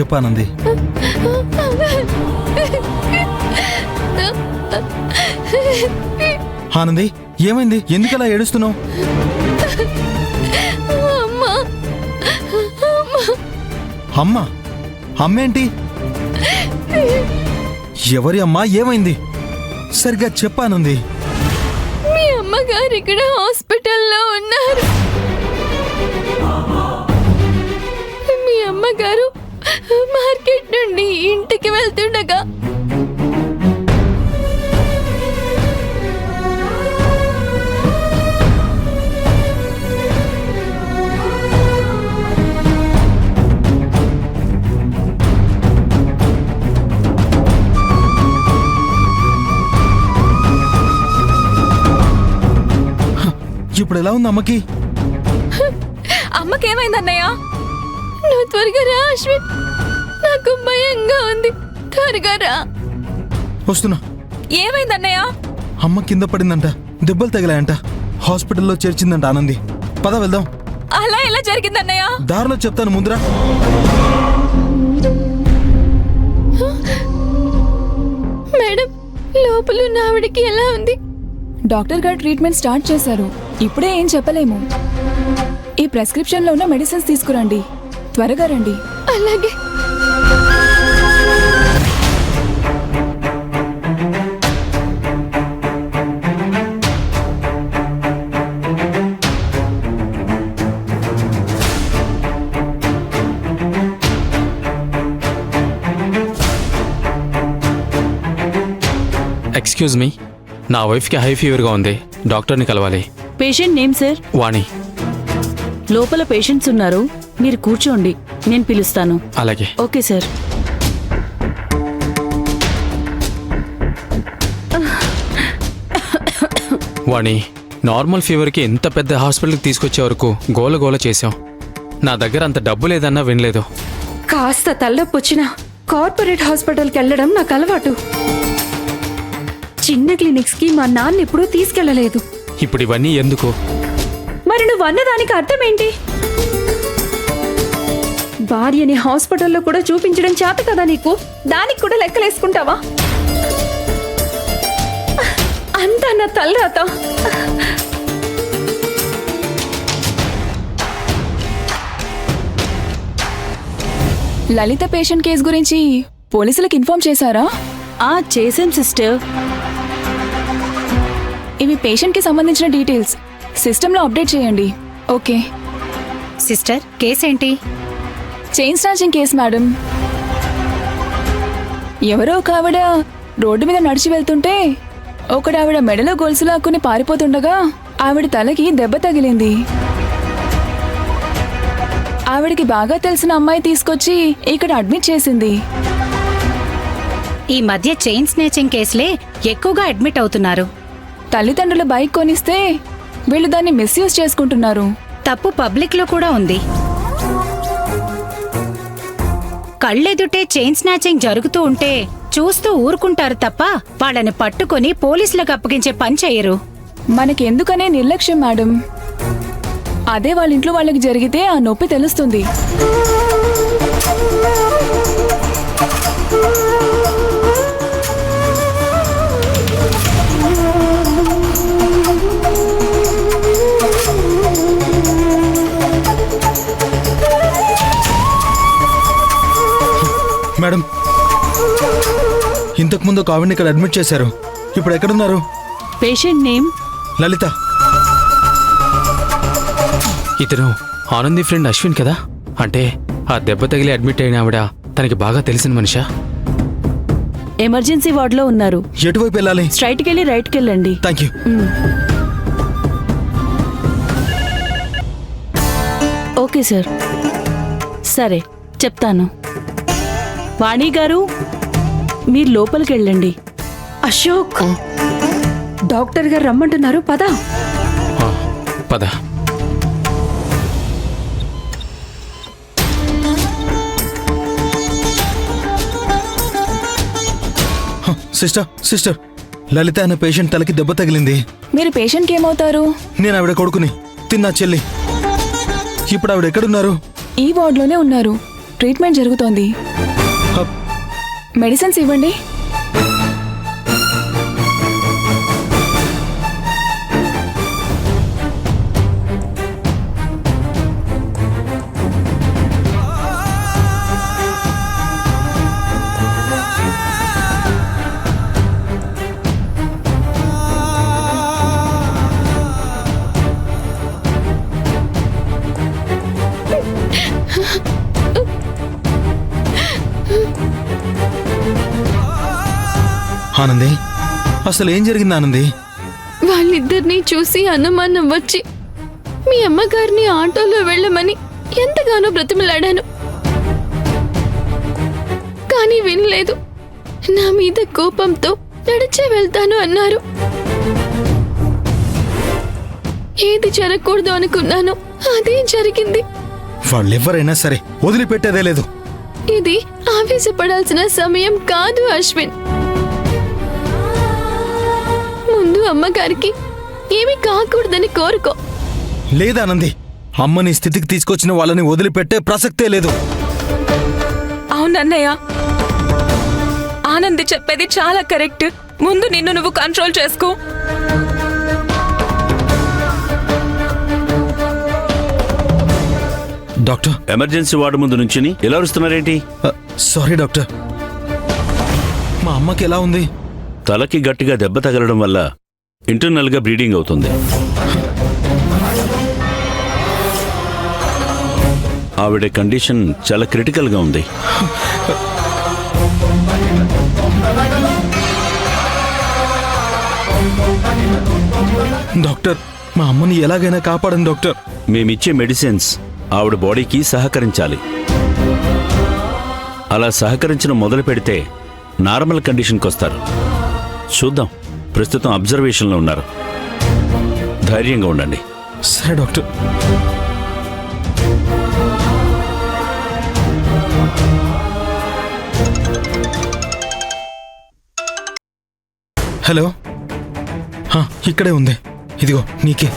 చెప్పానంది. ఆనంది, ఏమైంది? ఎందుకలా ఏడుస్తున్నావు? అమ్మా? అమ్మేంటి? ఎవరి అమ్మా? ఏమైంది? సరిగ్గా చెప్పానంది. మీ అమ్మగారు ఇక్కడ హాస్పిటల్లో ఉన్నారు. మీ అమ్మగారు మార్కెట్ నుండి ఇంటికి వెళ్తుండగా ఇప్పుడు ఎలా ఉంది అమ్మకి? అమ్మకేమైందన్నయ్య? నువ్వు త్వరగా రా అశ్విన్, నాకు భయంగా ఉంది. త్వరగా రా. వస్తున్నా. ఏమైందన్నయ్య? అమ్మ కింద పడిందంట, దెబ్బలు తగిలాయంట, హాస్పిటల్లో చేర్చిందంట ఆనంది. పద వెళ్దాం. అలా ఎలా జరిగిందన్నయ్య? దారిలో చెప్తాను, ముందురా. మేడం, లోపల ఉన్న ఆవిడకి ఎలా ఉంది? డాక్టర్ గారు ట్రీట్మెంట్ స్టార్ట్ చేశారు. ఇప్పుడే ఏం చెప్పలేము. ఈ ప్రెస్క్రిప్షన్లో ఉన్న మెడిసిన్స్ తీసుకురండి. త్వరగా రండి. అలాగే. ఎక్స్క్యూజ్ మీ, నా వైఫ్కి హై ఫీవర్గా ఉంది, డాక్టర్ని కలవాలి. Patient name sir? వాణి. లోపల పేషెంట్స్ ఉన్నారు, మీరు కూర్చోండి, నేను పిలుస్తాను. అలాగే. Okay sir. వాణి, నార్మల్ ఫీవర్కి ఎంత పెద్ద హాస్పిటల్కి తీసుకొచ్చే వరకు గోల గోల చేశాం. నా దగ్గర అంత డబ్బు లేదన్నా వినలేదు. కాస్త తలనొప్పొచ్చినా కార్పొరేట్ హాస్పిటల్కి వెళ్ళడం నాకు అలవాటు. చిన్న క్లినిక్స్కి మా నాన్న ఎప్పుడూ తీసుకెళ్లలేదు. ఇప్పుడు ఇవన్నీ ఎందుకు? మరి నువ్వు అన్నదానికి అర్థం ఏంటి? భార్యని హాస్పిటల్లో కూడా చూపించడం చేత కదా నీకు? దానికి కూడా లెక్కలేసుకుంటావా? అంతా నా తలరాత. లలిత పేషెంట్ కేసు గురించి పోలీసులకు ఇన్ఫార్మ్ చేశారా? చేసాం సిస్టర్. ఇవి పేషెంట్కి సంబంధించిన డీటెయిల్స్ సిస్టంలో అప్డేట్ చేయండి. ఓకే సిస్టర్, కేసేంటి? Chain snatching case madam. ఎవరో ఒక ఆవిడ రోడ్డు మీద నడిచి వెళ్తుంటే ఒకడావిడ మెడలో గొలుసు లాక్కుని పారిపోతుండగా ఆవిడ తలకి దెబ్బ తగిలింది. ఆవిడికి బాగా తెలిసిన అమ్మాయి తీసుకొచ్చి ఇక్కడ అడ్మిట్ చేసింది. ఈ మధ్య చైన్ స్నేచింగ్ కేసులే ఎక్కువగా అడ్మిట్ అవుతున్నారు. తల్లిదండ్రుల బైక్ కొనిస్తే వీళ్ళు దాన్ని మిస్యూజ్ చేసుకుంటున్నారు. తప్పు పబ్లిక్ లో కూడా ఉంది. కళ్ళెదుటే చైన్ స్నాచింగ్ జరుగుతూ ఉంటే చూస్తూ ఊరుకుంటారు తప్ప వాళ్ళని పట్టుకొని పోలీసులకు అప్పగించే పని చేయరు. మనకెందుకనే నిర్లక్ష్యం మేడం. అదే వాళ్ళ ఇంట్లో వాళ్ళకి జరిగితే ఆ నొప్పి తెలుస్తుంది. మేడం, ఇంతకుముందు ఒక ఆవిడని ఇక్కడ అడ్మిట్ చేశారు. ఇప్పుడు ఎక్కడున్నారు? Patient name? లలిత. ఇతను ఆనంది ఫ్రెండ్ అశ్విన్ కదా? అంటే ఆ దెబ్బ తగిలి అడ్మిట్ అయిన ఆవిడ తనకి బాగా తెలిసిన మనిషా? ఎమర్జెన్సీ వార్డులో ఉన్నారు. ఎటువైపు వెళ్ళాలి? స్ట్రైట్కి వెళ్ళి రైట్కి వెళ్ళండి. Thank you. Okay sir. సరే, చెప్తాను. వాణి గారు, మీరు లోపలికి వెళ్ళండి. అశోక్, డాక్టర్ గారు రమ్మంటున్నారు, పద. పద. సిస్టర్, సిస్టర్, లలిత అనే పేషెంట్ తలకి దెబ్బ తగిలింది. మీరు పేషెంట్కి ఏమవుతారు? నేను ఆవిడ కొడుకుని, తిన్నా చెల్లి. ఇప్పుడు ఆవిడ ఎక్కడున్నారు? ఈ వార్డులోనే ఉన్నారు. ట్రీట్మెంట్ జరుగుతోంది. హ, మెడిసిన్స్ ఇవ్వండి. ఆనంది, అసలు ఏం జరిగింది ఆనంది? వాళ్ళిద్దరినీ చూసి అనుమానం వచ్చి మీ అమ్మగారిని ఆటోలో వెళ్ళమని ఎంతగానో బ్రతిమలాడాను, కానీ వినలేదు. నా మీద కోపంతో నడిచే వెళ్తాను అన్నారు. ఏది జరగకూడదు అనుకున్నాను, అదే జరిగింది. వాళ్ళెవ్వరైనా సరే వదిలిపెట్టేదే లేదు. ఇది ఆవేశపడాల్సిన సమయం కాదు అశ్విన్. ముందు అమ్మగారికి ఏమీ కాకూడదని కోరుకో. లేదానంది, అమ్మని స్థితికి తీసుకొచ్చిన వాళ్ళని వదిలిపెట్టే ప్రసక్తే లేదు. అవునన్నయ్య, ఆనంద్ చెప్పేది చాలా కరెక్ట్. ముందు నిన్ను నువ్వు కంట్రోల్ చేసుకో. డాక్టర్, ఎమర్జెన్సీ వార్డు ముందు నుంచి ఎలా అరుస్తున్నారేంటి? Sorry doctor. మా అమ్మకి ఎలా ఉంది? తలకి గట్టిగా దెబ్బ తగలడం వల్ల ఇంటర్నల్ గా బ్లీడింగ్ అవుతుంది. ఆవిడ కండిషన్ చాలా క్రిటికల్ గా ఉంది. డాక్టర్, మా అమ్మని ఎలాగైనా కాపాడండి డాక్టర్. మేమిచ్చే మెడిసిన్స్ ఆవిడ బాడీకి సహకరించాలి. అలా సహకరించడం మొదలు పెడితే నార్మల్ కండిషన్కి వస్తారు. చూద్దాం, ప్రస్తుతం అబ్జర్వేషన్లో ఉన్నారు. ధైర్యంగా ఉండండి. సరే డాక్టర్. హలో, ఇక్కడే ఉంది. ఇదిగో నీకే.